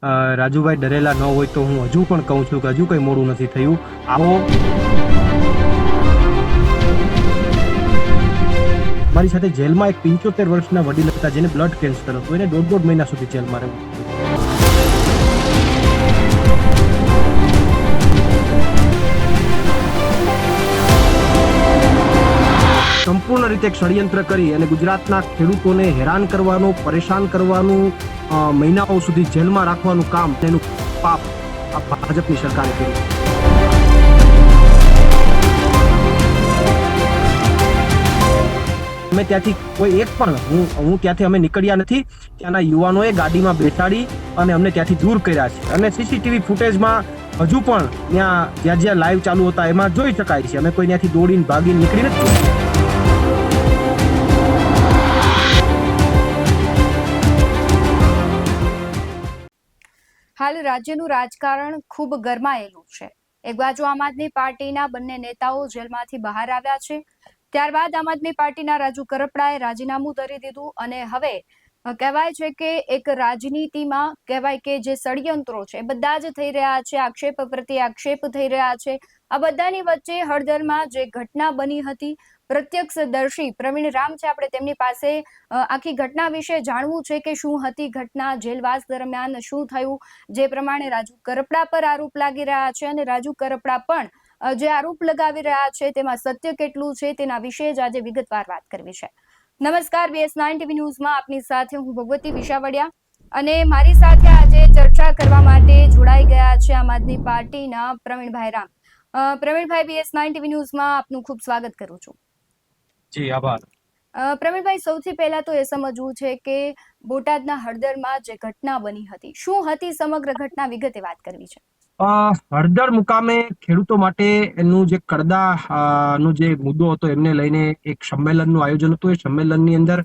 રાજુભાઈ ડરેલા ન હોય તો હું હજુ પણ કહું છું કે હજુ કંઈ મોડું નથી થયું. આવો મારી સાથે જેલમાં એક 75 વર્ષના વડીલ હતા જેને બ્લડ કેન્સર હતું. એને દોઢ મહિના સુધી જેલમાં રહેવું. સંપૂર્ણ રીતે ષડયંત્ર કરી અને ગુજરાતના ખેડૂતોને હેરાન કરવાનું, પરેશાન કરવાનું, મહિનાઓ સુધી જેલમાં રાખવાનું કામ, તેનું પાપ આ ભાજપની સરકારે કર્યું. અમે ત્યાંથી કોઈ એક પણ હું ત્યાંથી અમે નીકળ્યા નથી. ત્યાંના યુવાનોએ ગાડીમાં બેસાડી અને અમને ત્યાંથી દૂર કર્યા છે. અને સીસીટીવી ફૂટેજમાં હજુ પણ જ્યાં જ્યાં લાઈવ ચાલુ હતા એમાં જોઈ શકાય છે. અમે કોઈ ત્યાંથી દોડીને ભાગીને નીકળી નથી. હાલ રાજ્યનું રાજકારણ ખૂબ ગરમાયેલું છે. એક બાજુ આમ આદમી પાર્ટીના બંને નેતાઓ જેલમાંથી બહાર આવ્યા છે. ત્યારબાદ આમ આદમી પાર્ટીના રાજુ કરપડાએ રાજીનામું ધરી દીધું અને હવે કહેવાય છે કે એક રાજનીતિમાં કહેવાય કે જે ષડયંત્રો છે એ બધા જ થઈ રહ્યા છે. આક્ષેપ પ્રતિ આક્ષેપ થઈ રહ્યા છે. આ બધાની વચ્ચે હળદરમાં જે ઘટના બની હતી, પ્રત્યક્ષદર્શી પ્રવીણ રામ છે, આપણે તેમની પાસે આખી ઘટના વિશે જાણવું છે કે શું હતી ઘટના, જેલવાસ દરમિયાન શું થયું. જે પ્રમાણે રાજુ કરપડા પર આરોપ લાગી રહ્યા છે અને રાજુ કરપડા પણ જે આરોપ લગાવી રહ્યા છે તેમાં સત્ય કેટલું છે તેના વિશે જ આજે વિગતવાર વાત કરવી છે. નમસ્કાર, BS9 TV ન્યૂઝમાં આપની સાથે હું ભગવતી વિશાવડિયા અને મારી સાથે આજે ચર્ચા કરવા માટે જોડાઈ ગયા છે આમ આદમી પાર્ટીના પ્રવીણભાઈ રામ. પ્રવીણભાઈ, BS9 TV ન્યૂઝમાં આપનું ખૂબ સ્વાગત કરું છું. જી આભાર. પ્રવીણભાઈ, સૌથી પહેલા તો એ સમજવું છે કે બોટાદના હળદરમાં જે ઘટના બની હતી, શું હતી સમગ્ર ઘટના, વિગતે વાત કરવી છે. હળદર મુકામે ખેડૂતો માટે એનું જે કડદા નો જે મુદ્દો હતો એમને લઈને એક સંમેલનનું આયોજન હતું. એ સંમેલનની અંદર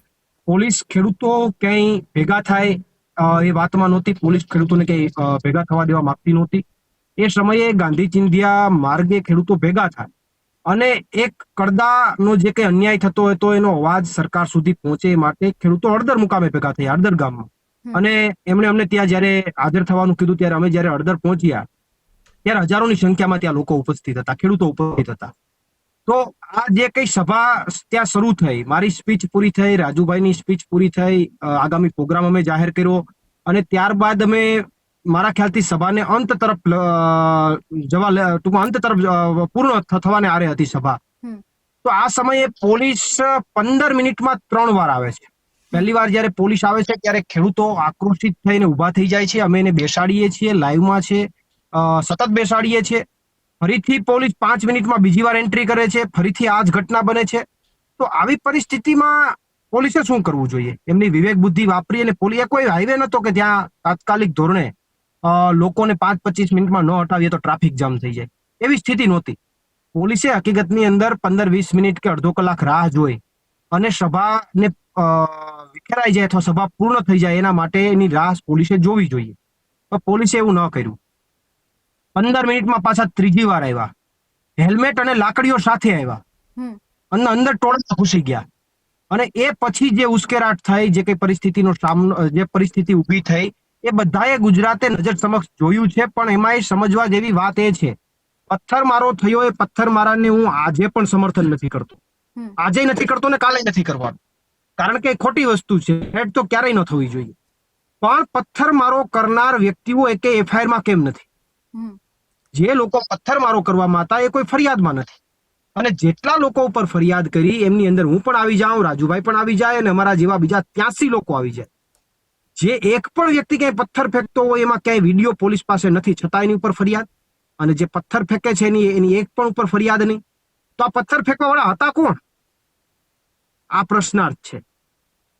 પોલીસ ખેડૂતો ક્યાંય ભેગા થાય એ વાતમાં નહોતી. પોલીસ ખેડૂતોને ક્યાંય ભેગા થવા દેવા માંગતી નહોતી. એ સમયે ગાંધી ચિંધ્યા માર્ગે ખેડૂતો ભેગા થાય અને એક કડદાનો જે કંઈ અન્યાય થતો હોય તો એનો અવાજ સરકાર સુધી પહોંચે એ માટે ખેડૂતો હળદર મુકામે ભેગા થયા, હળદર ગામમાં. અને એમણે અમને ત્યાં જયારે હાજર થવાનું કીધું ત્યારે અમે જયારે હળદર પહોંચ્યા ત્યારે હજારોની સંખ્યામાં ત્યાં લોકો ઉપસ્થિત હતા, ખેડૂતો ઉપસ્થિત હતા. તો આ જે કઈ સભા ત્યાં શરૂ થઈ, મારી સ્પીચ પૂરી થઈ, રાજુભાઈની સ્પીચ પૂરી થઈ, આગામી પ્રોગ્રામ અમે જાહેર કર્યો અને ત્યારબાદ અમે મારા ખ્યાલથી સભાને અંત તરફ પૂર્ણ થવાને આરે હતી સભા. તો આ સમયે પોલીસ 15 મિનિટમાં 3 વાર આવે છે. પહેલી વાર જયારે પોલીસ આવે છે ત્યારે ખેડૂતો આક્રોશિત થઈને ઉભા થઈ જાય છે. અમે એને બેસાડીએ છીએ, લાઈવમાં છે, સતત બેસાડીએ છીએ. ફરીથી પોલીસ 5 મિનિટમાં બીજી વાર એન્ટ્રી કરે છે. ફરીથી આ જ ઘટના બને છે. તો આવી પરિસ્થિતિમાં પોલીસે શું કરવું જોઈએ? એમની વિવેક બુદ્ધિ વાપરી અને પોલીસે કોઈ હાઈવે નતો કે ત્યાં તાત્કાલિક ધોરણે લોકોને 5-25 મિનિટમાં ન હટાવીએ તો ટ્રાફિક જામ થઈ જાય. એવી સ્થિતિ નહોતી. પોલીસે હકીકતની અંદર 15-20 મિનિટ કે અડધો કલાક રાહ જોઈ અને સભાને વિખેરાઈ જાય અથવા સભા પૂર્ણ થઈ જાય એના માટે એની રાહ પોલીસે જોવી જોઈએ. પણ પોલીસે એવું ન કર્યું. 15 મિનિટમાં પાછા ત્રીજી વાર આવ્યા, હેલ્મેટ અને લાકડીઓ સાથે આવ્યા અને અંદર ટોળામાં ઘૂસી ગયા. અને એ પછી જે ઉશ્કેરાટ થઈ, જે કઈ પરિસ્થિતિનો સામનો, જે પરિસ્થિતિ ઊભી થઈ, એ બધાએ ગુજરાતે નજર સમક્ષ જોયું છે. પણ એમાં એ સમજવા જેવી વાત એ છે, પથ્થરમારો થયો, એ પથ્થરમારાને હું આજે પણ સમર્થન નથી કરતો. આજે નથી કરતો ને કાલે નથી કરવાનો, કારણ કે ખોટી વસ્તુ છે. હેડ તો ક્યારેય ન થવી જોઈએ. પણ પથ્થરમારો કરનાર વ્યક્તિઓ એકે FIR-માં કેમ નથી? જે લોકો પથ્થરમારો કરવામાં હતા એ કોઈ ફરિયાદમાં નથી. અને જેટલા લોકો ઉપર ફરિયાદ કરી એમની અંદર હું પણ આવી જાઉં, રાજુભાઈ પણ આવી જાય અને અમારા જેવા બીજા 83 લોકો આવી જાય. જે એક પણ વ્યક્તિ ક્યાંય પથ્થર ફેંકતો હોય એમાં ક્યાંય વિડીયો પોલીસ પાસે નથી, છતાં એની ઉપર ફરિયાદ. અને જે પથ્થર ફેંકે છે એની એક પણ ઉપર ફરિયાદ નહીં. તો આ પથ્થર ફેંકવા વાળા હતા કોણ? આ પ્રશ્નાર્થ છે.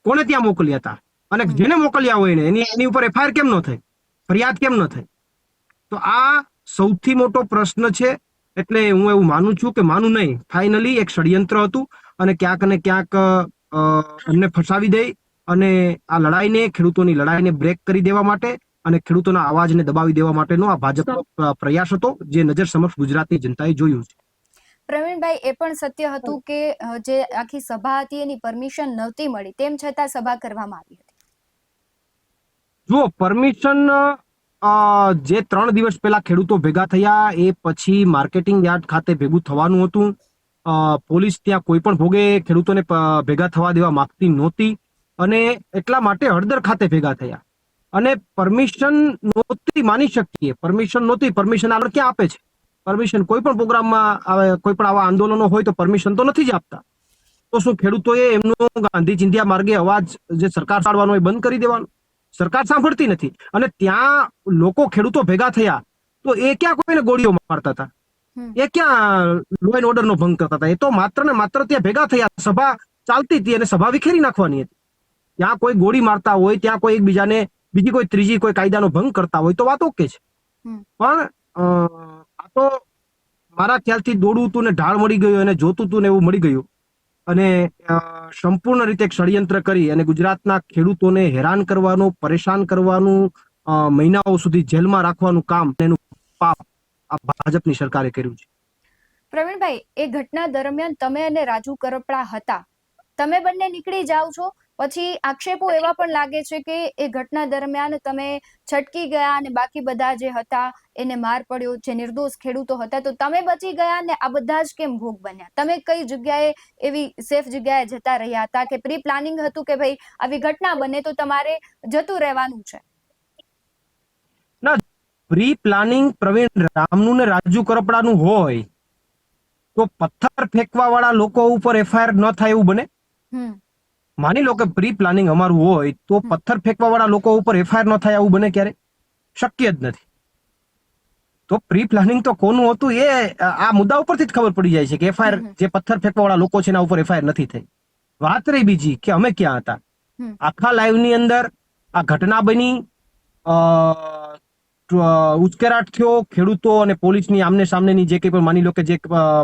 કોને ત્યાં મોકલ્યા હતા? અને જેને મોકલ્યા હોય ને એની ઉપર FIR કેમ ન થઈ, ફરિયાદ કેમ ન થઈ? તો આ સૌથી મોટો પ્રશ્ન છે. એટલે હું એવું માનું છું કે માનું નહીં, ફાઇનલી એક ષડયંત્ર હતું અને ક્યાંક ને ક્યાંક અમને ફસાવી દઈ અને આ લડાઈને, ખેડૂતોની લડાઈને બ્રેક કરી દેવા માટે અને ખેડૂતોના અવાજને દબાવી દેવા માટેનો આ ભાજપનો પ્રયાસ હતો, જે નજર સમક્ષ ગુજરાતની જનતાએ જોયું છે. પ્રવીણભાઈ, એ પણ સત્ય હતું કે જે આખી સભા હતી એની પરમિશન નહોતી મળી, તેમ છતાં સભા કરવામાં આવી હતી. જો પરમિશન જે 3 દિવસ પહેલા ખેડૂતો ભેગા થયા એ પછી માર્કેટિંગ યાર્ડ ખાતે ભેગું થવાનું હતું. પોલીસ ત્યાં કોઈ પણ ભોગે ખેડૂતોને ભેગા થવા દેવા માંગતી નહોતી અને એટલા માટે હળદર ખાતે ભેગા થયા અને પરમિશન નહોતી માની શકીએ. પરમિશન આગળ ક્યાં આપે છે? પરમિશન કોઈ પણ પ્રોગ્રામમાં આવે, કોઈ પણ આવા આંદોલનો હોય તો પરમિશન તો નથી જ આપતા. તો શું ખેડૂતોએ એમનો ગાંધી ચિંધ્યા માર્ગે અવાજ જે સરકાર સાંભળવાનો એ બંધ કરી દેવાનો? સરકાર સાંભળતી નથી અને ત્યાં ખેડૂતો ભેગા થયા તો એ ક્યાં કોઈને ગોળીઓ મારતા હતા? એ ક્યાં લો એન્ડ ઓર્ડર નો ભંગ કરતા હતા? એ તો માત્ર ને માત્ર ત્યાં ભેગા થયા, સભા ચાલતી હતી અને સભા વિખેરી નાખવાની હતી. ત્યાં કોઈ ગોળી મારતા હોય, ત્યાં કોઈ એકબીજાને બીજી કોઈ ત્રીજી કોઈ કાયદાનો ભંગ કરતા હોય તો વાત ઓકે છે, પણ આ તો મારા ખ્યાલથી દોડવું તું ને ઢાળ મળી ગયું અને જોતું તું ને એવું મળી ગયું અને સંપૂર્ણ રીતે એક ષડયંત્ર કરી અને ગુજરાતના ખેડૂતોને હેરાન કરવાનું, પરેશાન કરવાનું, મહિનાઓ સુધી જેલમાં રાખવાનું કામ, એનું પાપ આ ભાજપની સરકારે કર્યું છે. પ્રવીણભાઈ, એ ઘટના દરમિયાન તમે અને રાજુ કરપડા હતા, તમે બંને નીકળી જાઓ છો, પછી આક્ષેપો એવા પણ લાગે છે કે એ ઘટના દરમિયાન તમે છટકી ગયા અને બાકી બધા જે હતા એને માર પડ્યો, જે નિર્દોષ ખેડૂતો હતા, તો તમે બચી ગયા ને આ બધા જ કેમ ભોગ બન્યા? તમે કઈ જગ્યાએ એવી સેફ જગ્યાએ જતા રહ્યા હતા કે પ્રી પ્લાનિંગ હતું કે ભાઈ આવી ઘટના બને તો તમારે જતું રહેવાનું છે? ના, પ્રી પ્લાનિંગ પ્રવીણ રામનું ને રાજુ કરપડાનું હોય તો પથ્થર ફેંકવા વાળા લોકો ઉપર એફઆઈઆર ન થાય એવું બને? માની લો કે પ્રી પ્લાનિંગ અમારું હોય તો પથ્થર ફેંકવા વાળા લોકો ઉપર એફઆઈઆર ન થાય આવું બને ક્યારે? શક્ય જ નથી. તો પ્રી પ્લાનિંગ તો કોનું હતું એ આ મુદ્દા ઉપરથી જ ખબર પડી જાય છે કે એફઆઈઆર જે પથ્થર ફેંકવા વાળા લોકો છે એના ઉપર એફઆઈઆર નથી થઈ. વાત રહી બીજી કે અમે ક્યાં હતા. આખા લાઈવ ની અંદર આ ઘટના બની, ઉશ્કેરાટ થયો, ખેડૂતો અને પોલીસની આમને સામનેની જે કંઈ પણ માની લો કે જે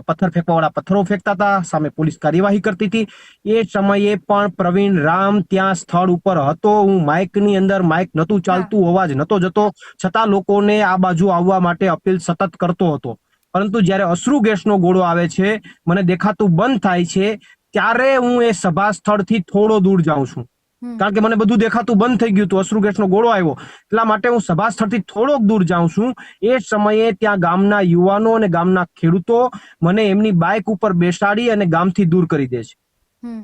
પથ્થર ફેંકવા વાળા પથ્થરો ફેંકતા હતા, સામે પોલીસ કાર્યવાહી કરતી હતી. એ સમયે પણ પ્રવીણ રામ ત્યાં સ્થળ ઉપર હતો. હું માઇકની અંદર, માઇક નહોતું ચાલતું, અવાજ નહોતો જતો, છતાં લોકોને આ બાજુ આવવા માટે અપીલ સતત કરતો હતો. પરંતુ જ્યારે અશ્રુ ગેસનો ગોળો આવે છે, મને દેખાતું બંધ થાય છે, ત્યારે હું એ સભા સ્થળથી થોડો દૂર જાઉં છું. કારણ કે મને બધું દેખાતું બંધ થઈ ગયું હતું, અશ્રુ ગેસનો ગોળો આવ્યો, એટલા માટે હું સભા સ્થળથી થોડોક દૂર જાઉં છું. એ સમયે ત્યાં ગામના યુવાનો અને ગામના ખેડૂતો મને એમની બાઇક ઉપર બેસાડી અને ગામથી દૂર કરી દે છે.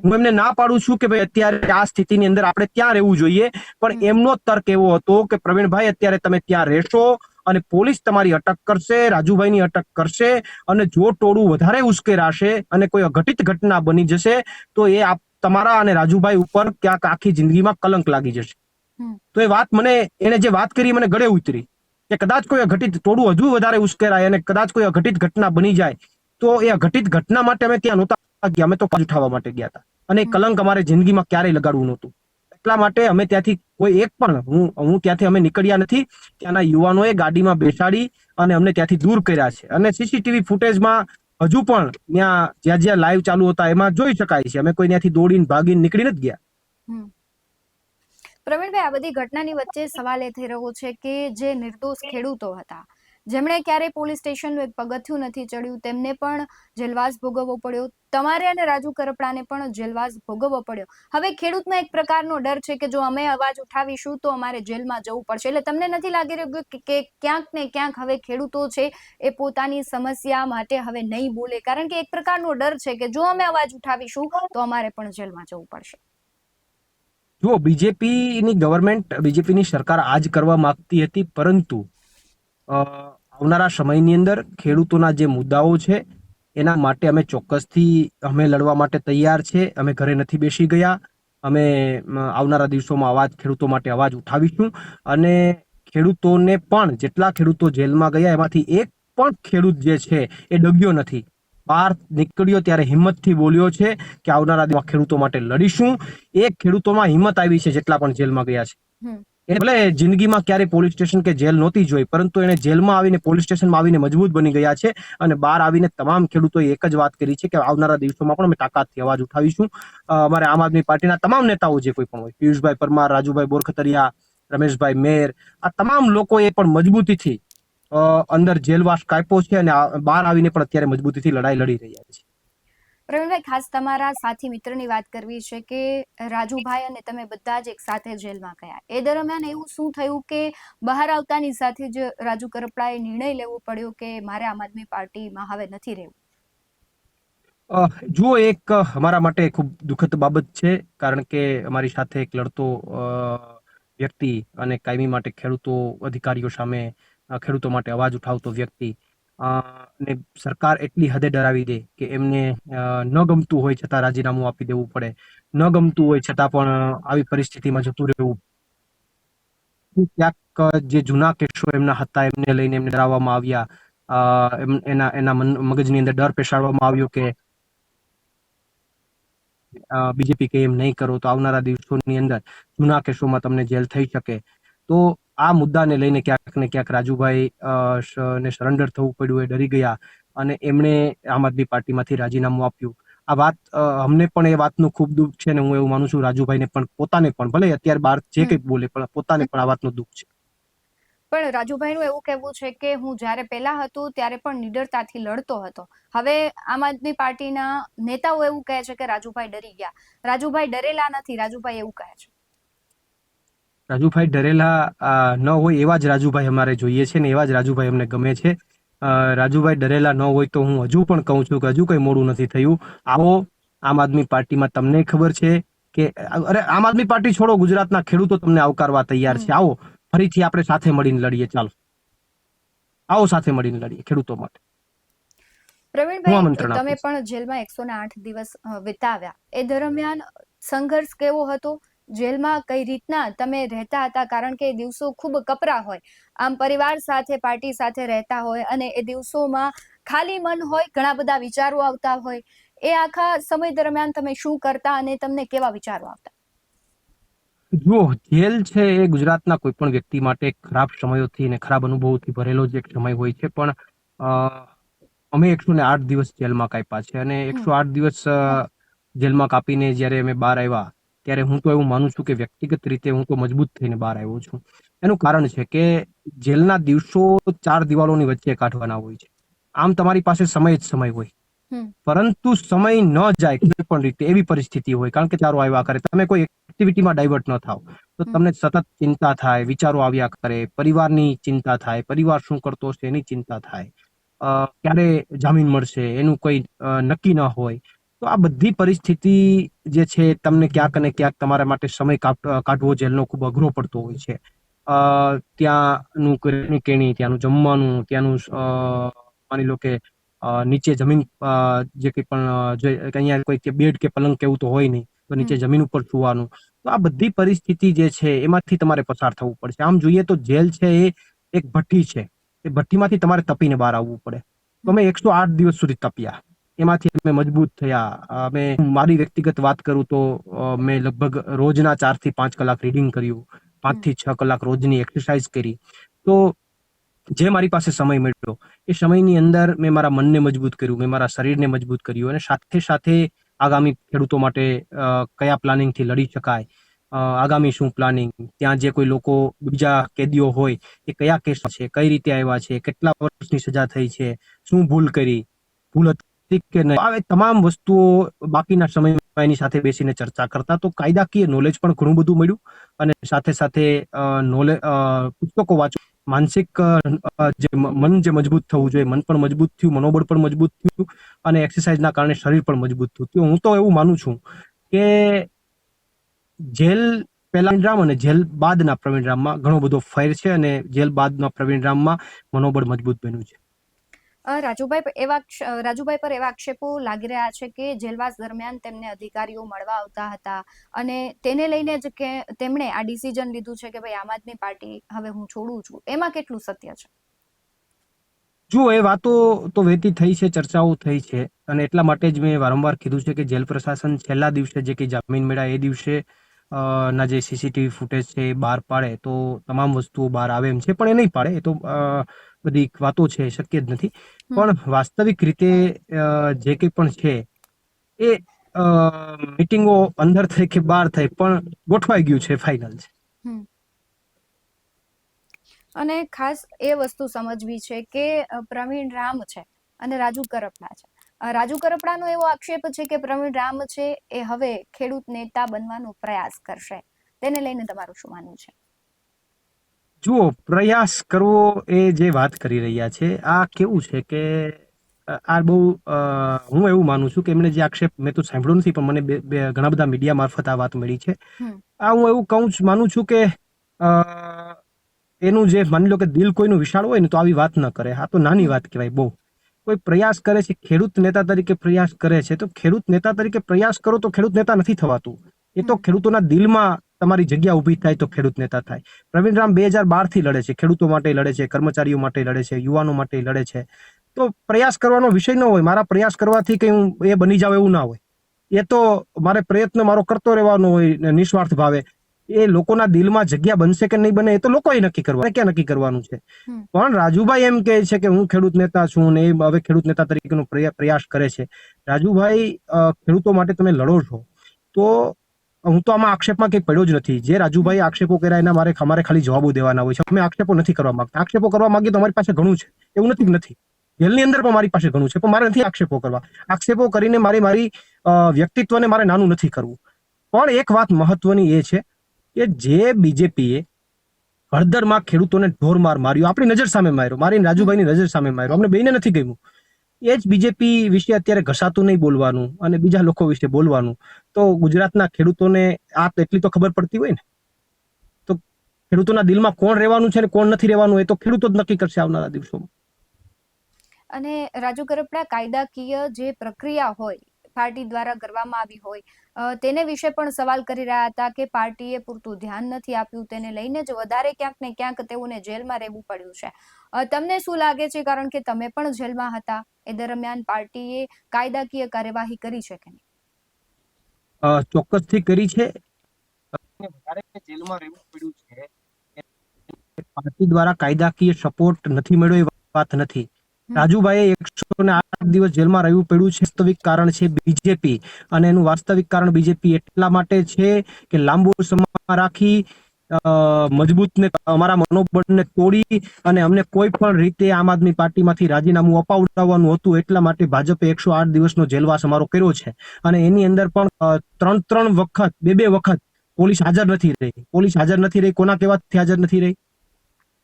હું એમને ના પાડું છું કે ભાઈ અત્યારે આ સ્થિતિની અંદર આપણે ત્યાં રહેવું જોઈએ, પણ એમનો તર્ક એવો હતો કે પ્રવીણભાઈ અત્યારે તમે ત્યાં રહેશો અને પોલીસ તમારી અટક કરશે, રાજુભાઈની અટક કરશે, અને જો ટોળું વધારે ઉશ્કેરાશે અને કોઈ અઘટિત ઘટના બની જશે તો એ તમારા અને રાજુભાઈ ઉપર ક્યાંક આખી જિંદગીમાં કલંક લાગી જશે. તો એ વાત મને, એને જે વાત કરી મને ગળે ઉતરી કે કદાચ કોઈ અઘટિત ટોળું હજુ વધારે ઉશ્કેરાય અને કદાચ કોઈ અઘટિત ઘટના બની જાય તો એ અઘટિત ઘટના માટે અમે ત્યાં નહોતા ગયા, અમે તો કાજ ઉઠાવવા માટે ગયા હતા અને કલંક અમારે જિંદગીમાં ક્યારેય લગાડવું નહોતું. એટલા માટે અમે ત્યાંથી કોઈ એક પણ હું ત્યાંથી અમે નીકળ્યા નથી. ત્યાંના યુવાનોએ ગાડીમાં બેસાડી અને અમને ત્યાંથી દૂર કર્યા છે અને સીસીટીવી ફૂટેજમાં હજુ પણ જ્યાં જ્યાં લાઈવ ચાલુ હતા એમાં જોઈ શકાય છે. અમે કોઈ ત્યાંથી દોડીને ભાગીને નીકળી નથી ગયા. પ્રવીણભાઈ, આ બધી ઘટનાની વચ્ચે સવાલ એ થઈ રહ્યો છે કે જે નિર્દોષ ખેડૂતો હતા, જેમણે ક્યારેય પોલીસ સ્ટેશનનું એક પગથિયું નથી ચડ્યું, તેમને પણ જેલવાસ ભોગવવો પડ્યો, તમારે અને રાજુ કરપડાને પણ જેલવાસ ભોગવવો પડ્યો. હવે ખેડૂતમાં એક પ્રકારનો ડર છે કે જો અમે અવાજ ઉઠાવીશું તો અમારે જેલમાં જવું પડશે. એટલે તમને નથી લાગી રહ્યું કે ક્યાંક ને ક્યાંક હવે ખેડૂતો છે એ પોતાની સમસ્યા માટે હવે નહીં બોલે, કારણ કે એક પ્રકારનો ડર છે કે જો અમે અવાજ ઉઠાવીશું તો અમારે પણ જેલમાં જવું પડશે? જો બીજેપીની ગવર્મેન્ટ, બીજેપીની સરકાર આ જ કરવા માંગતી હતી, પરંતુ આવનારા સમયની અંદર ખેડૂતોના જે મુદ્દાઓ છે એના માટે અમે ચોક્કસથી અમે લડવા માટે તૈયાર છે. અમે ઘરે નથી બેસી ગયા. અમે આવનારા દિવસોમાં ખેડૂતો માટે અવાજ ઉઠાવીશું અને ખેડૂતોને પણ, જેટલા ખેડૂતો જેલમાં ગયા એમાંથી એક પણ ખેડૂત જે છે એ ડગ્યો નથી. બહાર નીકળ્યો ત્યારે હિંમતથી બોલ્યો છે કે આવનારા દિવસમાં ખેડૂતો માટે લડીશું. એક ખેડૂતોમાં હિંમત આવી છે જેટલા પણ જેલમાં ગયા છે. એ ભલે જિંદગીમાં ક્યારે પોલીસ સ્ટેશન કે જેલ નહોતી જોઈ, પરંતુ એને જેલમાં આવીને, પોલીસ સ્ટેશનમાં આવીને મજબૂત બની ગયા છે અને બહાર આવીને તમામ ખેડૂતોએ એક જ વાત કરી છે કે આવનારા દિવસોમાં પણ અમે તાકાતથી અવાજ ઉઠાવીશું. અમારે આમ આદમી પાર્ટીના તમામ નેતાઓ જે કોઈ પણ હોય, પિયુષભાઈ પરમાર, રાજુભાઈ બોરખતરિયા, રમેશભાઈ મેર, આ તમામ લોકોએ પણ મજબૂતીથી અંદર જેલવાસ કાપ્યો છે અને બહાર આવીને પણ અત્યારે મજબૂતીથી લડાઈ લડી રહ્યા છે. પ્રવીણભાઈ, ખાસ તમારા સાથી મિત્રની વાત કરવી છે કે રાજુભાઈ અને તમે બધા જ એક સાથે જેલમાં ગયા. એ દરમિયાન એવું શું થયું કે બહાર આવતાની સાથે જ રાજુ કરપડાએ નિર્ણય લેવો પડ્યો કે મારે આમ આદમી પાર્ટીમાં હવે નથી રહેવું? જુઓ, એક અમારા માટે ખૂબ દુઃખદ બાબત છે, કારણ કે અમારી સાથે એક લડતો વ્યક્તિ અને કાયમી માટે ખેડૂતો અધિકારીઓ સામે ખેડૂતો માટે અવાજ ઉઠાવતો વ્યક્તિ, ને સરકાર એટલી હદે ડરાવી દે કે એમને ન ગમતું હોય છતાં રાજીનામું આપી દેવું પડે, ન ગમતું હોય છતાં પણ આવી પરિસ્થિતિમાં જતું રહેવું. ક્યાંક જે જૂના કેસો એમના હતા એમને લઈને એમને ડરાવવામાં આવ્યા, એના મગજની અંદર ડર પેસાડવામાં આવ્યો કે બીજેપી કે એમ નહીં કરો તો આવનારા દિવસોની અંદર જૂના કેસોમાં તમને જેલ થઈ શકે. તો આ મુદ્દાને લઈને ક્યાંક ને ક્યાંક રાજુભાઈ ને સરેન્ડર થવું પડ્યું, એ ડરી ગયા અને એમણે આમ આદમી પાર્ટીમાંથી રાજીનામું આપ્યું. આ વાત અમને પણ એ વાતનું ખૂબ દુઃખ છે, ને હું એવું માનું છું રાજુભાઈને પણ, પોતાને પણ, ભલે અત્યારે બહાર જે કંઈ બોલે પણ પોતાને પણ આ વાતનું દુઃખ છે. પણ રાજુભાઈનું એવું કહેવું છે કે હું જ્યારે પહેલા હતો ત્યારે પણ નિડરતાથી લડતો હતો. હવે આમ આદમી પાર્ટીના નેતાઓ એવું કહે છે કે રાજુભાઈ ડરી ગયા. રાજુભાઈ ડરેલા નથી, રાજુભાઈ એવું કહે છે. રાજુભાઈ ડરેલા ન હોય એવા જ રાજુભાઈ અમારે જોઈએ છે, ને એવા જ રાજુભાઈ અમને ગમે છે. રાજુભાઈ ડરેલા ન હોય તો હું હજુ પણ કહું છું કે હજુ કંઈ મોડું નથી થયું. આવો આમ આદમી પાર્ટીમાં, તમને ખબર છે કે અરે આમ આદમી પાર્ટી છોડો, ગુજરાતના ખેડૂતો તમને આવકારવા તૈયાર છે. આવો ફરીથી આપણે સાથે મળીને લડીએ. ચાલો, આવો સાથે મળીને લડીએ ખેડૂતો માટે. પ્રવીણભાઈ, તમે પણ જેલમાં 108 દિવસ વિતાવ્યા. એ દરમિયાન સંઘર્ષ કેવો હતો? જેલમાં કઈ રીતના તમે રહેતા હતા? કારણ કે એ દિવસો ખૂબ કપરા હોય. આમ પરિવાર સાથે, પાર્ટી સાથે રહેતા હોય અને એ દિવસોમાં ખાલી મન હોય, ઘણા બધા વિચારો આવતા હોય. એ આખા સમય દરમિયાન તમે શું કરતા અને તમને કેવા વિચારો આવતા? જુઓ, જેલ છે એ ગુજરાતના કોઈ પણ વ્યક્તિ માટે ખરાબ સમયોથી અને ખરાબ અનુભવોથી ભરેલો જ એક સમય હોય છે. પણ અમે 108 દિવસ જેલમાં કાપ્યા છે, અને 108 દિવસ જેલમાં કાપીને જ્યારે અમે બહાર આવ્યા, ત્યારે હું તો એવું માનું છું કે વ્યક્તિગત રીતે હું તો મજબૂત થઈને બહાર આવ્યો છું. એનું કારણ છે કે જેલના દિવસો 4 દિવાલોની વચ્ચે કાઢવાના હોય છે. આમ તમારી પાસે સમય જ સમય હોય, પરંતુ સમય ન જાય કોઈ પણ રીતે એવી પરિસ્થિતિ હોય, કારણ કે ચારો આવ્યા કરે, તમે કોઈ એક્ટિવિટીમાં ડાયવર્ટ ન થાવ તો તમને સતત ચિંતા થાય, વિચારો આવ્યા કરે, પરિવારની ચિંતા થાય, પરિવાર શું કરતો હશે એની ચિંતા થાય, ક્યારે જામીન મળશે એનું કોઈ નક્કી ન હોય. તો આ બધી પરિસ્થિતિ જે છે તમને ક્યાંક ને ક્યાંક તમારા માટે સમય કાઢવો જેલનો ખૂબ અઘરો પડતો હોય છે. ત્યાંનું કેણી, ત્યાંનું જમવાનું, ત્યાંનું માની લો કે નીચે જમીન, જે કંઈ પણ અહીંયા કોઈ બેડ કે પલંગ કેવું તો હોય નહીં, તો નીચે જમીન ઉપર સુવાનું. તો આ બધી પરિસ્થિતિ જે છે એમાંથી તમારે પસાર થવું પડશે. આમ જોઈએ તો જેલ છે એ એક ભઠ્ઠી છે. એ ભઠ્ઠીમાંથી તમારે તપીને બહાર આવવું પડે. તો અમે 108 દિવસ સુધી તપ્યા, એમાંથી અમે મજબૂત થયા. મારી વ્યક્તિગત વાત કરું તો મેં લગભગ રોજના 4 થી 5 કલાક રીડિંગ કર્યું, 5 થી 6 કલાક રોજની એક્સરસાઇઝ કરી. તો જે મારી પાસે સમય મળ્યો એ સમયની અંદર મેં મારા મનને મજબૂત કર્યું, મેં મારા શરીરને મજબૂત કર્યું, અને સાથે સાથે આગામી ખેડૂતો માટે કયા પ્લાનિંગથી લડી શકાય, આગામી શું પ્લાનિંગ, ત્યાં જે કોઈ લોકો બીજા કેદીઓ હોય એ કયા કેસ છે, કઈ રીતે આવ્યા છે, કેટલા વર્ષની સજા થઈ છે, શું ભૂલ કરી, ભૂલ હતી કે નહીં, આ તમામ વસ્તુઓ બાકીના સમયમાં એની સાથે બેસીને ચર્ચા કરતા. તો કાયદાકીય નોલેજ પણ ઘણું બધું મળ્યું, અને સાથે સાથે પુસ્તકો વાંચો, માનસિક મન જે મજબૂત થવું જોઈએ, મન પણ મજબૂત થયું, મનોબળ પણ મજબૂત થયું, અને એક્સરસાઇઝના કારણે શરીર પણ મજબૂત થયું. હું તો એવું માનું છું કે જેલ પહેલા રામ અને જેલ બાદના પ્રવીણ રામમાં ઘણો બધો ફેર છે, અને જેલ બાદના પ્રવીણ રામમાં મનોબળ મજબૂત બન્યું છે. રાજુભાઈ પર એવા આક્ષેપો લાગી રહ્યા છે કે જેલવાસ દરમિયાન તેમને અધિકારીઓ મળવા આવતા હતા, અને તેને લઈને જ કે તેમણે આ ડિસિઝન લીધું છે કે ભાઈ આમ આદમી પાર્ટી હવે હું છોડું છું. એમાં કેટલું સત્ય છે? જુઓ, એ વાતો તો વહેતી થઈ છે, ચર્ચાઓ થઈ છે, અને એટલા માટે જ મેં વારંવાર કીધું છે કે જેલ પ્રશાસન છેલ્લા દિવસે જે કંઈ જામીન મળ્યા એ દિવસે ના જે સીસીટીવી ફૂટેજ છે એ બહાર પાડે તો તમામ વસ્તુઓ બહાર આવે એમ છે, પણ એ નહીં પાડે. એ તો બધી વાતો છે, શક્ય જ નથી. પણ વાસ્તવિક રીતે જે કંઈ પણ છે એ મીટિંગો અંદર થઈ કે બહાર થઈ, પણ ગોઠવાઈ ગયું છે, ફાઇનલ છે. અને ખાસ એ વસ્તુ સમજવી છે કે પ્રવીણ રામ છે અને રાજુ કરપડા છે, રાજુ કરપડાનો એવો આક્ષેપ છે કે પ્રવીણ રામ છે એ હવે ખેડૂત નેતા બનવાનો પ્રયાસ કરશે, તેને લઈને તમારું શું માનવું છે? જુઓ, પ્રયાસ કરવો એ જે વાત કરી રહ્યા છે, આ કેવું છે કે આ બહુ હું એવું માનું છું કે એમણે જે આક્ષેપ મેં તો સાંભળ્યો નથી, પણ મને ઘણા બધા મીડિયા મારફત આ વાત મળી છે. આ હું એવું માનું છું કે એનું જે માની લો કે દિલ કોઈનું વિશાળ હોય ને તો આવી વાત ન કરે. આ તો નાની વાત કહેવાય બહુ. કોઈ પ્રયાસ કરે છે, ખેડૂત નેતા તરીકે પ્રયાસ કરે છે, તો ખેડૂત નેતા તરીકે પ્રયાસ કરો તો ખેડૂત નેતા નથી થવાતું. એ તો ખેડૂતોના દિલમાં તમારી જગ્યા ઊભી થાય તો ખેડૂત નેતા થાય. પ્રવીણ રામ 2012 થી લડે છે, ખેડૂતો માટે લડે છે, કર્મચારીઓ માટે લડે છે, યુવાનો માટે લડે છે. તો પ્રયાસ કરવાનો વિષય ન હોય. મારા પ્રયાસ કરવાથી કઈ હું એ બની જાવ એવું ના હોય. એ તો મારે પ્રયત્ન મારો કરતો રહેવાનો હોય નિસ્વાર્થ ભાવે. એ લોકોના દિલમાં જગ્યા બનશે કે નહીં બને એ તો લોકોએ નક્કી કરવાનું. ક્યાં નક્કી કરવાનું છે? પણ રાજુભાઈ એમ કહે છે કે હું ખેડૂત નેતા છું ને એ હવે ખેડૂત નેતા તરીકેનો પ્રયાસ કરે છે. રાજુભાઈ, ખેડૂતો માટે તમે લડો છો તો હું તો આમાં આક્ષેપમાં કંઈ પડ્યો જ નથી. જે રાજુભાઈ આક્ષેપો કર્યા એના અમારે ખાલી જવાબો દેવાના હોય છે. અમે આક્ષેપો નથી કરવા માંગતા. આક્ષેપો કરવા માંગીએ તો અમારી પાસે ઘણું છે, એવું નથી. જેલની અંદર પણ મારી પાસે ઘણું છે, પણ મારે નથી આક્ષેપો કરવા. આક્ષેપો કરીને મારી વ્યક્તિત્વને મારે નાનું નથી કરવું. પણ એક વાત મહત્વની એ છે કે જે બીજેપીએ હળદરમાં ખેડૂતોને ઢોરમાર માર્યો, આપણી નજર સામે માર્યો, મારી રાજુભાઈની નજર સામે માર્યો, અમને બેને નથી ગમ્યું. એ જ બીજેપી વિશે અત્યારે ઘસાતું નહીં બોલવાનું અને બીજા લોકો વિશે બોલવાનું. તો ગુજરાતના ખેડૂતોને આ એટલી તો ખબર પડતી હોય ને, તો ખેડૂતોના દિલમાં કોણ રહેવાનું છે ને કોણ નથી રહેવાનું એ તો ખેડૂતો જ નક્કી કરશે આવનારા દિવસોમાં. અને રાજુ કરપડા, કાયદાકીય જે પ્રક્રિયા હોય પાર્ટી દ્વારા કરવામાં આવી હોય તેને વિશે પણ સવાલ કરી રહ્યા હતા કે પાર્ટીએ પૂરતું ધ્યાન નથી આપ્યું, તેને લઈને જ વધારે ક્યાંક ને ક્યાંક તેઓને જેલમાં રહેવું પડ્યું છે. તમને શું લાગે છે, કારણ કે તમે પણ જેલમાં હતા, એ દરમિયાન પાર્ટીએ કાયદાકીય કાર્યવાહી કરી છે કે નહીં? ચોક્કસથી કરી છે. વધારે જેલમાં રહેવું પડ્યું છે, પાર્ટી દ્વારા કાયદાકીય સપોર્ટ નથી મળ્યો એ વાત નથી. રાજુભાઈએ 108 દિવસ જેલમાં રહેવું પડ્યું છે. વાસ્તવિક કારણ છે બીજેપી, અને એનું વાસ્તવિક કારણ બીજેપી એટલા માટે છે કે લાંબો સમય રાખી મજબૂતને અમારા મનોબળને તોડી અને અમને કોઈ પણ રીતે આમ આદમી પાર્ટીમાંથી રાજીનામું અપાવડાવવાનું હતું. એટલા માટે ભાજપે 108 દિવસનો જેલવાસ અમારો કર્યો છે. અને એની અંદર પણ 3 વખત, 2 વખત પોલીસ હાજર નથી રહી. પોલીસ હાજર નથી રહી, કોના કહેવાથી હાજર નથી રહી?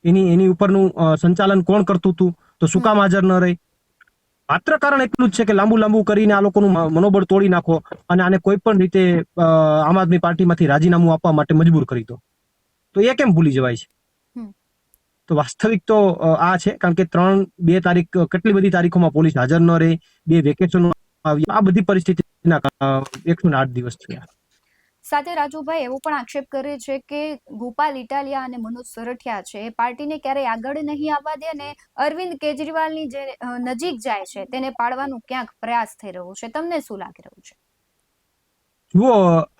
એની ઉપરનું સંચાલન કોણ કરતું હતું? તો શું કામ હાજર ન રહી? માત્ર કારણ એટલું જ છે કે લાંબુ કરીને આ લોકોનું મનોબળ તોડી નાખો અને આને કોઈ પણ રીતે આમ આદમી પાર્ટીમાંથી રાજીનામું આપવા માટે મજબૂર કરી દો. તો એ કેમ ભૂલી જવાય છે? તો વાસ્તવિક તો આ છે, કારણ કે 2 તારીખ, કેટલી બધી તારીખોમાં પોલીસ હાજર ન રહી, 2 વેકેશન આવી, આ બધી પરિસ્થિતિના 108 દિવસ થયા. સાથે રાજુભાઈ એવો પણ આક્ષેપ કરે છે કે ગોપાલ ઇટાલિયા અને મનોજ સરઠિયા છે એ પાર્ટીને ક્યારેય આગળ નહીં આવવા દે અને અરવિંદ કેજરીવાલની જે નજીક જાય છે તેને પાડવાનો ક્યાંક પ્રયાસ થઈ રહ્યો છે. તમને શું લાગી રહ્યું છે? જુઓ,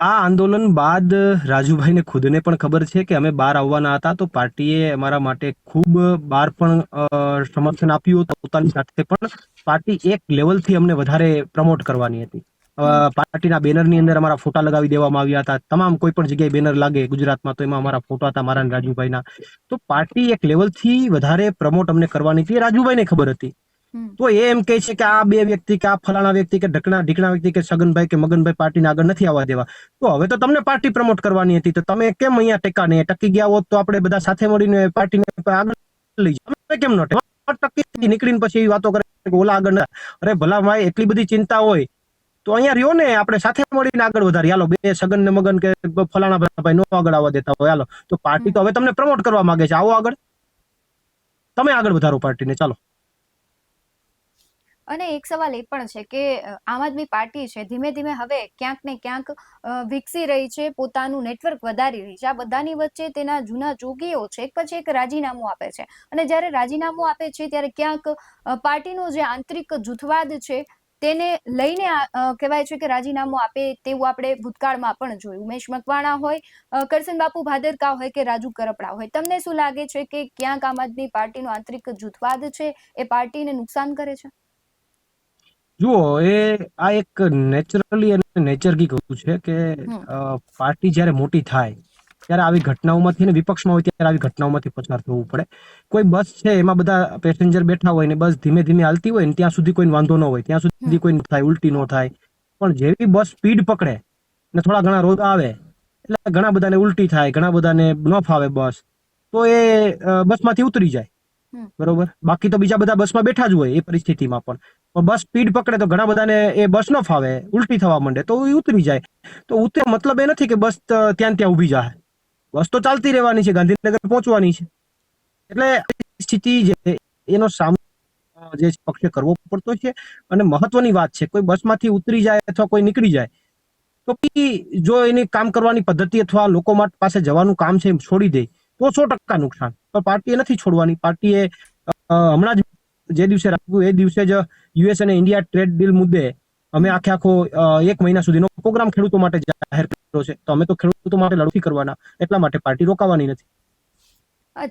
આ આંદોલન બાદ રાજુભાઈને ખુદને પણ ખબર છે કે અમે બહાર આવવાના હતા, તો પાર્ટીએ અમારા માટે ખૂબ બહાર પણ સમર્થન આપ્યું હતું. પોતાની સાથે પણ પાર્ટી એક લેવલથી અમને વધારે પ્રમોટ કરવાની હતી. પાર્ટીના બેનરની અંદર અમારા ફોટા લગાવી દેવામાં આવ્યા હતા. તમામ કોઈ પણ જગ્યાએ બેનર લાગે ગુજરાતમાં તો એમાં અમારા ફોટા હતા, મારા અને રાજુભાઈના. તો પાર્ટી એક લેવલથી વધારે પ્રમોટ અમને કરવાની હતી, રાજુભાઈને ખબર હતી. તો એ એમ કહે છે કે આ 2 વ્યક્તિ કે આ ફલાણા વ્યક્તિ કે ઢીકણા વ્યક્તિ કે સગનભાઈ કે મગનભાઈ પાર્ટીને આગળ નથી આવવા દેવા. તો હવે તો તમને પાર્ટી પ્રમોટ કરવાની હતી, તો તમે કેમ અહીંયા ટેકા નહીં? ટકી ગયા હોત તો આપણે બધા સાથે મળીને પાર્ટીને આગળ લઈ જાય. કેમ ન ટકી નીકળીને પછી એવી વાતો કરે કે ઓલા આગળ ના? અરે ભલા ભાઈ, એટલી બધી ચિંતા હોય તો અહીંયા રહ્યો ને, આપણે સાથે મળીને આગળ વધારીએ. હાલો, 2 સગન ને મગન કે ફલાણા ભાઈ નો આગળ આવવા દેતા હોય, હાલો તો પાર્ટી તો હવે તમને પ્રમોટ કરવા માંગે છે, આવો આગળ, તમે આગળ વધારો પાર્ટીને, ચાલો. અને એક સવાલ એ પણ છે કે આમ આદમી પાર્ટી છે ધીમે ધીમે હવે ક્યાંક ને ક્યાંક વિકસી રહી છે, પોતાનું નેટવર્ક વધારી રહી છે. આ બધાની વચ્ચે તેના જૂના જોગીઓ છે એક પછી એક રાજીનામું આપે છે, અને જ્યારે રાજીનામું આપે છે ત્યારે ક્યાંક પાર્ટીનો જે આંતરિક જૂથવાદ છે તેને લઈને કહેવાય છે કે રાજીનામું આપે તેવું આપણે ભૂતકાળમાં પણ જોયું. ઉમેશ મકવાણા હોય, કરસન બાપુ ભાદરકા હોય કે રાજુ કરપડા હોય, તમને શું લાગે છે કે ક્યાંક આમ આદમી પાર્ટીનો આંતરિક જૂથવાદ છે એ પાર્ટીને નુકસાન કરે છે? જુઓ, આ એક નેચરલી અને નેચરગી કહું છે કે પાર્ટી જ્યારે મોટી થાય ત્યારે આવી ઘટનાઓમાંથી ને વિપક્ષમાં હોય ત્યારે આવી ઘટનાઓમાંથી પસાર થવું પડે. કોઈ બસ છે એમાં બધા પેસેન્જર બેઠા હોય ને બસ ધીમે ધીમે હાલતી હોય ને ત્યાં સુધી કોઈ વાંધો ન હોય, ત્યાં સુધી કોઈ થાય ઉલટી ન થાય. પણ જેવી બસ સ્પીડ પકડે ને થોડા ઘણા રોડ આવે એટલે ઘણા બધાને ઉલટી થાય, ઘણા બધાને ન ફાવે બસ, તો એ બસમાંથી ઉતરી જાય. બરોબર. બાકી તો બીજા બધા બસમાં બેઠા જ હોય એ પરિસ્થિતિમાં પણ બસ સ્પીડ પકડે તો ઘણા બધાને એ બસ ન ફાવે, ઉલટી થવા માંડે તો એ ઉતરી જાય. તો ઉતરે મતલબ એ નથી કે બસ ત્યાં ત્યાં ઊભી જાય, બસ તો ચાલતી રહેવાની છે, ગાંધીનગર પહોંચવાની છે. એટલે સ્થિતિ જે એનો સામનો જે પક્ષે કરવો પડતો છે. અને મહત્વની વાત છે, કોઈ બસમાંથી ઉતરી જાય અથવા કોઈ નીકળી જાય તો જો એની કામ કરવાની પદ્ધતિ અથવા લોકો પાસે જવાનું કામ છે છોડી દે તો 100% નુકસાન. પણ પાર્ટીએ નથી છોડવાની. પાર્ટીએ હમણાં જ જે દિવસે રાખ્યું એ દિવસે જ યુએસ અને ઇન્ડિયા ટ્રેડ ડીલ મુદ્દે અમે આખો 1 મહિના સુધીનો પ્રોગ્રામ ખેડૂતો માટે જાહેર કર્યો છે. તો અમે તો ખેડૂતો માટે લડતી કરવાના, એટલા માટે પાર્ટી રોકાવાની નથી.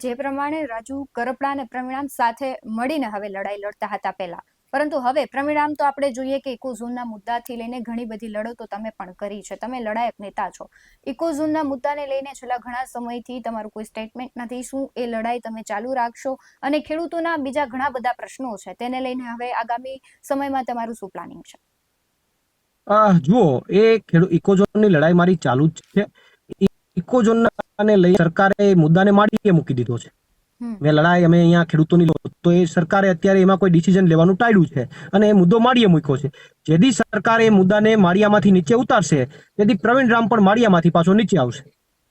જે પ્રમાણે રાજુ કરપડા અને પ્રવીણામ સાથે મળીને હવે લડાઈ લડતા હતા પહેલા, પરંતુ હવે પ્રવીણામ તો આપણે જોઈએ કે ઇકોઝોનના મુદ્દાથી લઈને ઘણી બધી લડતો તમે પણ કરી છે, તમે લડાયક નેતા છો. ઇકોઝોનના મુદ્દાને લઈને છેલ્લા ઘણા સમયથી તમારું કોઈ સ્ટેટમેન્ટ નથી. શું એ લડાઈ તમે ચાલુ રાખશો? અને ખેડૂતોના બીજા ઘણા બધા પ્રશ્નો છે તેને લઈને હવે આગામી સમયમાં તમારું શું પ્લાનિંગ છે? જુઓ, ઇકોઝોનની લડાઈ મારી ચાલુ જ છે. ઇકોઝોનને લઈ સરકારે મુદ્દાને માડીએ મૂકી દીધો છે. મેં લડાઈ અમે અહીંયા ખેડૂતોની તો એ સરકારે અત્યારે એમાં કોઈ ડિસિઝન લેવાનું ટાળ્યું છે અને એ મુદ્દો માડીએ મૂક્યો છે. જેથી સરકાર એ મુદ્દાને માળિયામાંથી નીચે ઉતારશે તેથી પ્રવીણ રામ પણ માળિયામાંથી પાછો નીચે આવશે,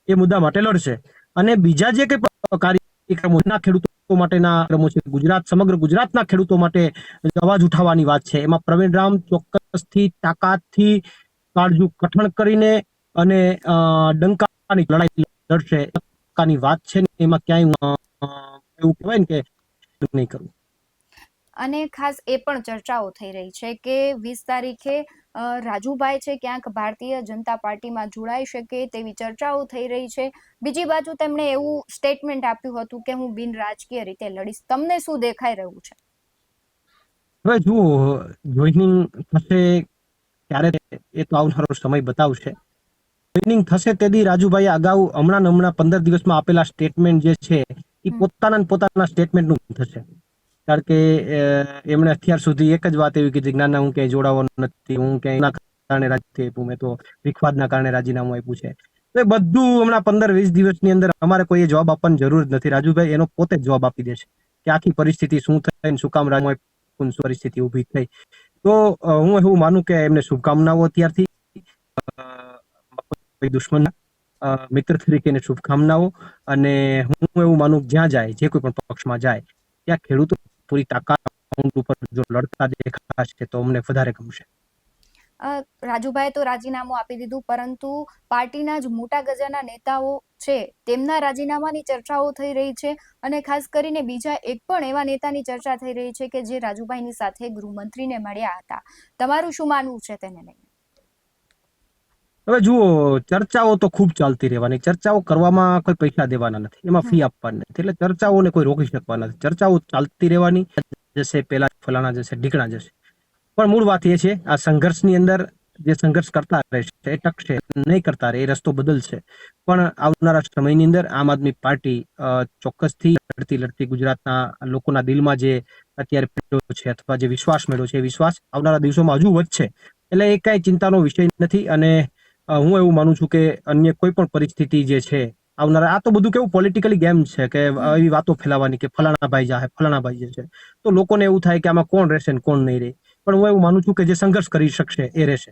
એ મુદ્દા માટે લડશે. અને બીજા જે કઈ કાર્યક્રમો ખેડૂતો માટેના કાર્યક્રમો છે, સમગ્ર ગુજરાતના ખેડૂતો માટે અવાજ ઉઠાવવાની વાત છે, એમાં પ્રવીણ રામ ચોક્કસથી તાકાતથી કાળજુ કઠણ કરીને અને ડંકાની લડાઈ લડશે. વાત છે ને એમાં ક્યાંય એવું કહેવાય ને કે નહીં કરવું. અને ખાસ એ પણ ચર્ચાઓ થઈ રહી છે કે 20 તારીખે રાજુભાઈ છે ક્યાંક ભારતીય જનતા પાર્ટીમાં જોડાઈ શકે તેવી ચર્ચાઓ થઈ રહી છે. બીજી બાજુ તેમણે એવું સ્ટેટમેન્ટ આપ્યું હતું કે હું બિન રાજકીય રીતે લડીશ. તમને શું દેખાઈ રહ્યું છે? હવે જુઓ, જોઈનિંગ થશે ત્યારે એ તો આવનારો સમય બતાવશે. જોઈનિંગ થશે તેથી રાજુભાઈ અગાઉ હમણાં 15 દિવસમાં આપેલા સ્ટેટમેન્ટ જે છે એ પોતાના સ્ટેટમેન્ટનું થશે. કારણ કે એમણે અત્યાર સુધી એક જ વાત એવી કીધી, ના હું ક્યાંય જોડાવાનો નથી, હું ક્યાંય કારણે રાજીનામું આપ્યું, મેં તો વિખવાદના કારણે રાજીનામું આપ્યું છે. તો એ બધું હમણાં 15-20 દિવસની અંદર અમારે કોઈ જવાબ આપવાની જરૂર જ નથી. રાજુભાઈ એનો પોતે જ જવાબ આપી દેશે કે આખી પરિસ્થિતિ શું થઈ, શું કામ રાજીનામું પરિસ્થિતિ ઊભી થઈ. તો હું એવું માનું કે એમને શુભકામનાઓ અત્યારથી, દુશ્મન મિત્ર તરીકે શુભકામનાઓ. અને હું એવું માનું જ્યાં જાય, જે કોઈ પણ પક્ષમાં જાય ત્યાં ખેડૂતો પૂરી તાકાત ઉપર જો લડતા દેખાશે તો અમને વધારે ગમશે. રાજુભાઈ તો રાજીનામું આપી દીધું, પરંતુ પાર્ટીના જ મોટા ગજાના નેતાઓ છે તેમના રાજીનામાની ચર્ચાઓ થઈ રહી છે. અને ખાસ કરીને બીજા એક પણ એવા નેતાની ચર્ચા થઈ રહી છે કે જે રાજુભાઈની સાથે ગૃહમંત્રીને મળ્યા હતા. તમારું શું માનવું છે તેને લઈને? હવે જુઓ, ચર્ચાઓ તો ખૂબ ચાલતી રહેવાની. ચર્ચાઓ કરવામાં કોઈ પૈસા દેવાના નથી, એમાં ફી આપવાની નથી, એટલે ચર્ચાઓને કોઈ રોકી શકવાના નથી. ચર્ચાઓ ચાલતી રહેવાની, જશે પેલા ફલાણા જશે, ઢીકણા જશે. પણ મૂળ વાત એ છે, આ સંઘર્ષની અંદર જે સંઘર્ષ કરતા રહેશે એ ટકશે, નહીં કરતા રહે એ રસ્તો બદલશે. પણ આવનારા સમયની અંદર આમ આદમી પાર્ટી ચોક્કસથી લડતી ગુજરાતના લોકોના દિલમાં જે અત્યારે પડ્યો છે અથવા જે વિશ્વાસ મળ્યો છે એ વિશ્વાસ આવનારા દિવસોમાં હજુ વધશે. એટલે એ કઈ ચિંતાનો વિષય નથી. અને હું એવું માનું છું કે અન્ય કોઈ પણ પરિસ્થિતિ જે છે આવનારા, આ તો બધું કેવું પોલિટિકલી ગેમ છે કે એવી વાતો ફેલાવાની કે ફલાણા ભાઈ જાય, ફલાણા ભાઈ જે છે, તો લોકોને એવું થાય કે આમાં કોણ રહેશે ને કોણ નહીં રહે. પણ હું એવું માનું છું કે જે સંઘર્ષ કરી શકશે એ રહેશે.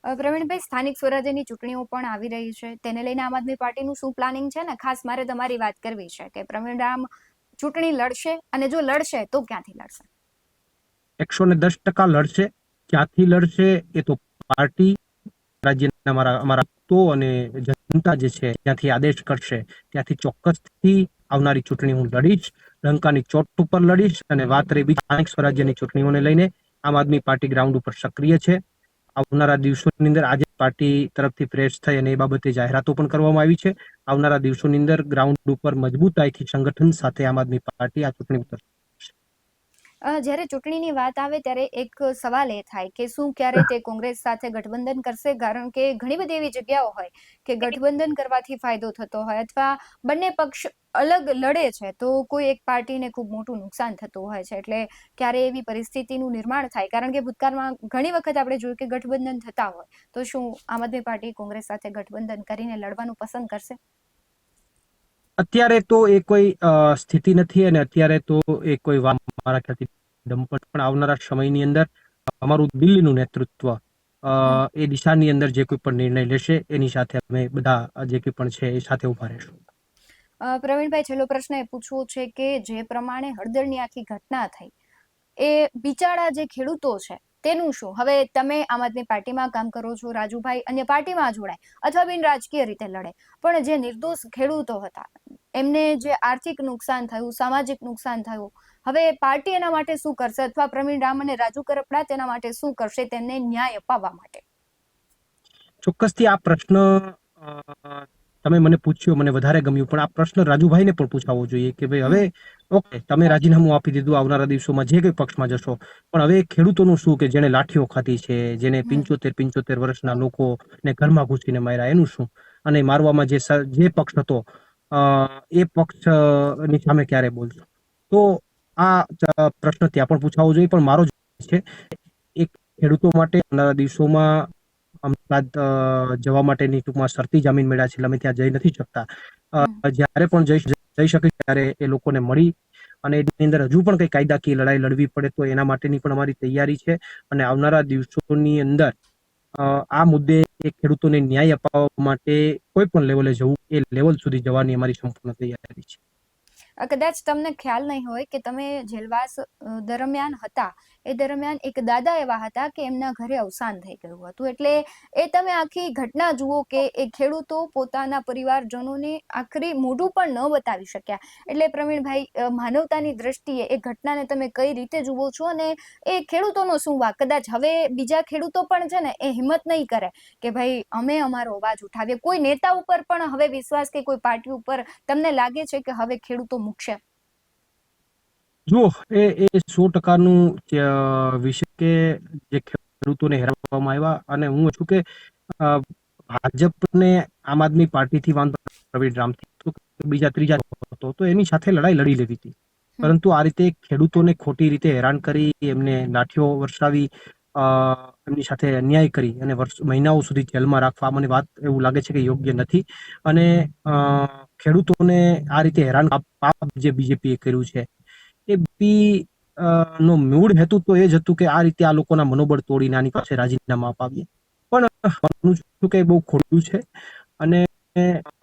પ્રવીણભાઈ, સ્થાનિક સ્વરાજ્યની ચૂંટણીઓ પણ આવી રહી છે, તેને લઈને આમ આદમી પાર્ટીનું શું પ્લાનિંગ છે? ને ખાસ મારે તમારી વાત કરવી છે કે પ્રવીણ રામ ચૂંટણી લડશે, અને જો લડશે તો ક્યાંથી લડશે? 110% લડશે. ક્યાંથી લડશે એ તો પાર્ટી, રાજ્યના અમારા તો અને જનતા જે છે ત્યાંથી આદેશ કરશે. ત્યાંથી ચોક્કસથી આવનારી ચૂંટણી હું લડીશ, ડંકાની ચોટ ઉપર લડીશ. અને વાત રહી બીજી સ્થાનિક સ્વરાજ્યની ચૂંટણીઓને લઈને, આમ આદમી પાર્ટી ગ્રાઉન્ડ ઉપર સક્રિય છે. આવનારા દિવસોની અંદર આજે પાર્ટી તરફથી પ્રેસ થઈ અને એ બાબતે જાહેરાતો પણ કરવામાં આવી છે. આવનારા દિવસોની અંદર ગ્રાઉન્ડ ઉપર મજબૂતાઈથી સંગઠન સાથે આમ આદમી પાર્ટી આ ચૂંટણી ઉતરશે. જ્યારે ચૂંટણીની વાત આવે ત્યારે એક સવાલ એ થાય કે શું ક્યારે તે કોંગ્રેસ સાથે ગઠબંધન કરશે, કારણ કે ઘણી બધી એવી જગ્યાઓ હોય કે ગઠબંધન કરવાથી ફાયદો થતો હોય અથવા બંને પક્ષ અલગ લડે છે તો કોઈ એક પાર્ટીને ખૂબ મોટું નુકસાન થતું હોય છે, એટલે ક્યારે એવી પરિસ્થિતિનું નિર્માણ થાય, કારણ કે ભૂતકાળમાં ઘણી વખત આપણે જોયું કે ગઠબંધન થતા હોય, તો શું આમ આદમી પાર્ટી કોંગ્રેસ સાથે ગઠબંધન કરીને લડવાનું પસંદ કરશે? અત્યારે તો એ કોઈ સ્થિતિ નથી અને અત્યારે તો એ કોઈ મારા ખ્યાલથી ડંપટ પણ આવનારા સમયની અંદર અમારું દિલ્હીનું નેતૃત્વ એ દિશાની અંદર જે કોઈ પણ નિર્ણય લેશે એની સાથે અમે બધા જે કોઈ પણ છે એ સાથે ઉભા રહેશું. પ્રવીણભાઈ, છેલ્લો પ્રશ્ન એ પૂછવો છે કે જે પ્રમાણે હળદરની આખી ઘટના થઈ એ બિચારા જે ખેડૂતો છે તેનું શું? હવે તમે આમ આદમી પાર્ટીમાં કામ કરો છો, રાજુભાઈ અન્ય પાર્ટીમાં જોડાય અથવા બિન રાજકીય રીતે લડે, પણ જે નિર્દોષ ખેડૂતો હતા એમને જે આર્થિક નુકસાન થયું, સામાજિક નુકસાન થયું, હવે પાર્ટી એના માટે શું કરશે અથવા પ્રવીણ રામ અને રાજુ કરપડા તેના માટે શું કરશે તેમને ન્યાય અપાવવા માટે? ચોક્કસથી આ પ્રશ્ન તમે મને પૂછ્યો, મને વધારે ગમ્યું, પણ આ પ્રશ્ન રાજુભાઈને પણ પૂછાવવો જોઈએ કે ભાઈ હવે ઓકે તમે રાજીનામું આપી દીધું, આવનારા દિવસોમાં જે કોઈ પક્ષમાં જશો, પણ હવે ખેડૂતોનું શું કે જેને લાઠીઓ ખાધી છે, જેને 75 વર્ષના લોકોને ઘરમાં ઘૂસીને માર્યા એનું શું, અને મારવામાં જે પક્ષ હતો એ પક્ષની સામે ક્યારે બોલશો? તો આ પ્રશ્ન ત્યાં પણ પૂછાવવો જોઈએ, પણ મારો છે એક ખેડૂતો માટે આવનારા દિવસોમાં અમદાવાદ જવા માટેની ટૂંકમાં શરતી જામીન મળ્યા છે એટલે અમે ત્યાં જઈ નથી શકતા. જ્યારે પણ જઈ શકે ત્યારે એ લોકોને મળી અને એની અંદર હજુ પણ કઈ કાયદાકીય લડાઈ લડવી પડે તો એના માટેની પણ અમારી તૈયારી છે અને આવનારા દિવસોની અંદર આ મુદ્દે એ ખેડૂતોને ન્યાય અપાવવા માટે કોઈ પણ લેવલે જવું એ લેવલ સુધી જવાની અમારી સંપૂર્ણ તૈયારી છે. કદાચ તમને ખ્યાલ નહીં હોય કે તમે જેલવાસ દરમિયાન હતા એ દરમિયાન એક દાદા એવા હતા કે એમના ઘરે અવસાન થઈ ગયું હતું, એટલે એ તમે આખી ઘટના જુઓ કે એ ખેડૂતો પોતાના પરિવારજનોને આખરી મોઢું પણ ન બતાવી શક્યા, એટલે પ્રવીણભાઈ, માનવતાની દ્રષ્ટિએ એ ઘટનાને તમે કઈ રીતે જુઓ છો અને એ ખેડૂતોનો શું વાંક? કદાચ હવે બીજા ખેડૂતો પણ છે ને એ હિંમત નહીં કરે કે ભાઈ અમે અમારો અવાજ ઉઠાવીએ, કોઈ નેતા ઉપર પણ હવે વિશ્વાસ કે કોઈ પાર્ટી ઉપર તમને લાગે છે કે હવે ખેડૂતો મૂકશે? જુઓ, એ 100% વિષય કે જે ખેડૂતોને હેરાન કરવામાં આવ્યા, અને હું છું કે ભાજપને આમ આદમી પાર્ટીથી વાંધો પ્રવીણ રામથી બીજા ત્રીજા હતો તો એની સાથે લડાઈ લડી લેવી હતી, પરંતુ આ રીતે ખેડૂતોને ખોટી રીતે હેરાન કરી, એમને લાઠીઓ વરસાવી, એમની સાથે અન્યાય કરી અને મહિનાઓ સુધી જેલમાં રાખવા, મને વાત એવું લાગે છે કે યોગ્ય નથી. અને ખેડૂતોને આ રીતે હેરાન પાપ જે બીજેપીએ કર્યું છે એ બીજેપી નો મૂળ હેતુ તો એ જ હતું કે આ રીતે આ લોકોના મનોબળ તોડીને આની પાસે રાજીનામા અપાવીએ, પણ માનું છું કે બહુ ખોટું છે. અને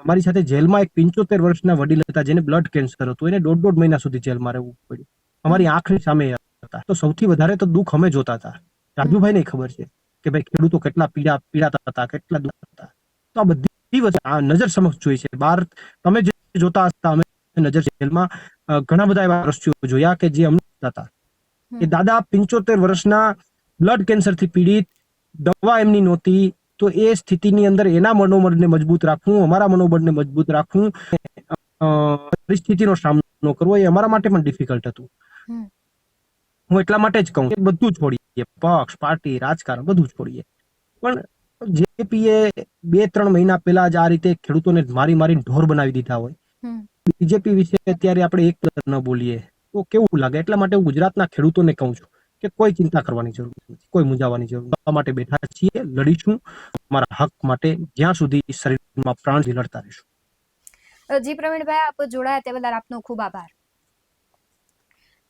અમારી સાથે જેલમાં એક 75 વર્ષના વડીલ હતા જેને બ્લડ કેન્સર હતું, એને 1.5 મહિના સુધી જેલમાં રહેવું પડ્યું, અમારી આંખની સામે હતા. તો સૌથી વધારે તો દુઃખ અમે જોતા હતા. રાજુભાઈને ખબર છે કે ભાઈ ખેડૂતો કેટલા પીડાતા હતા, કેટલા દુઃખ હતા. તો આ બધી વચ્ચે આ નજર સમક્ષ જોઈ છે. બહાર તમે જે જોતા હતા, અમે નજર જેલમાં ઘણા બધા એવા દ્રશ્યો જોયા કે જે અમને હતા. એ દાદા 75 વર્ષના બ્લડ કેન્સરથી પીડિત, દવા એમની નહોતી, તો એ સ્થિતિની અંદર એના મનોબળને મજબૂત રાખવું, અમારા મનોબળને મજબૂત રાખવું, પરિસ્થિતિનો સામનો કરવો એ અમારા માટે પણ ડિફિકલ્ટ હતું. હું એટલા માટે જ કહું કે બધું છોડીએ, પક્ષ, પાર્ટી, રાજકારણ બધું છોડીએ, પણ જેપીએ 2-3 મહિના પહેલા જ આ રીતે ખેડૂતોને મારી મારીને ઢોર બનાવી દીધા હોય, બીજેપી વિશે અત્યારે આપણે એક ન બોલીએ તો કેવું લાગે? એટલા માટે હું ગુજરાતના ખેડૂતોને કહું છું કે કોઈ ચિંતા કરવાની જરૂર નથી, કોઈ મૂંઝાવાની જરૂર નથી. માટે બેઠા છીએ, લડીશું અમારા હક માટે, જ્યાં સુધી શરીરમાં પ્રાણથી લડતા રહીશું. જી પ્રવીણભાઈ, આપ જોડાયા તે બદલ આપનો ખૂબ આભાર.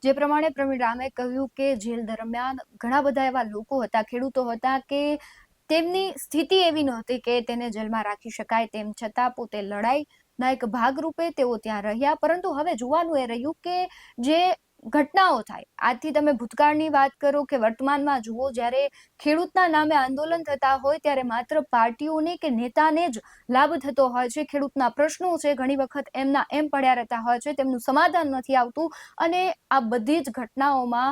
જે પ્રમાણે પ્રવીણ રામે કહ્યું કે જેલ દરમિયાન ઘણા બધા એવા લોકો હતા, ખેડૂતો હતા કે તેમની સ્થિતિ એવી નહોતી કે તેને જેલમાં રાખી શકાય, તેમ છતાં પોતે લડાઈના એક ભાગરૂપે તેઓ ત્યાં રહ્યા. પરંતુ હવે જોવાનું એ રહ્યું કે જે ઘટનાઓ થાય, આજથી તમે ભૂતકાળની વાત કરો કે વર્તમાનમાં જુઓ, જ્યારે ખેડૂતના નામે આંદોલન થતા હોય ત્યારે માત્ર પાર્ટીઓને કે નેતાને જ લાભ થતો હોય છે. ખેડૂતના પ્રશ્નો છે ઘણી વખત એમના એમ પડ્યા રહેતા હોય છે, તેમનું સમાધાન નથી આવતું, અને આ બધી જ ઘટનાઓમાં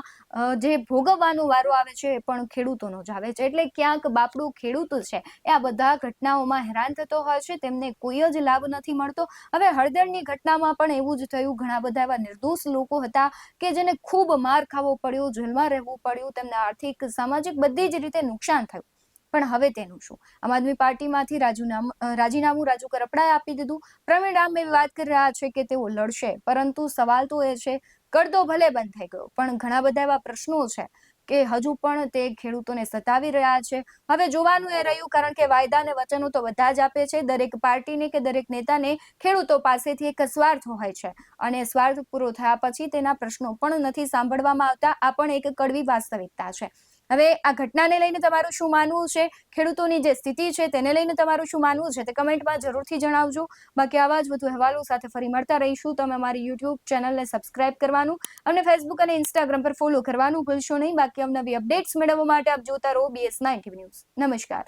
જે ભોગવવાનો વારો આવે છે એ પણ ખેડૂતોનો જ આવે છે. એટલે ક્યાંક બાપડું ખેડૂત છે એ આ બધા ઘટનાઓમાં હેરાન થતો હોય છે, તેમને કોઈ જ લાભ નથી મળતો. હવે હળદરની ઘટનામાં પણ એવું જ થયું, ઘણા બધા એવા નિર્દોષ લોકો હતા કે જેને ખૂબ માર ખાવો પડ્યો, જેલમાં રહેવું પડ્યું, તેમને આર્થિક, સામાજિક બધી જ રીતે નુકસાન થયું. પણ હવે તેનું શું? આમ આદમી પાર્ટીમાંથી રાજીનામું રાજુ કરપડાએ આપી દીધું. પ્રવીણ રામ એવી વાત કરી રહ્યા છે કે તેઓ લડશે, પરંતુ સવાલ તો એ છે, ગળદો ભલે બંધ થઈ ગયો પણ ઘણા બધા એવા પ્રશ્નો છે કે હજુ પણ તે ખેડૂતોને સતાવી રહ્યા છે. હવે જોવાનું એ રહ્યું, કારણ કે વાયદા અને વચનો તો બધા જ આપે છે. દરેક પાર્ટીને કે દરેક નેતાને ખેડૂતો પાસેથી એક સ્વાર્થ હોય છે અને સ્વાર્થ પૂરો થયા પછી તેના પ્રશ્નો પણ નથી સાંભળવામાં આવતા. આ પણ એક કડવી વાસ્તવિકતા છે. હવે આ ઘટનાને લઈને તમારું શું માનવું છે? ખેડૂતોની જે સ્થિતિ છે તેને લઈને તમારું શું માનવું છે તે કમેન્ટમાં જરૂરથી જણાવજો. બાકી આવા જ વધુ અહેવાલો સાથે ફરી મળતા રહીશું. તમે અમારી યુટ્યુબ ચેનલને સબસ્ક્રાઇબ કરવાનું અને ફેસબુક અને ઇન્સ્ટાગ્રામ પર ફોલો કરવાનું ભૂલશો નહીં. બાકી અવનવી અપડેટ્સ મેળવવા માટે આપ જોતા રહો BS9 ટીવી ન્યૂઝ. નમસ્કાર.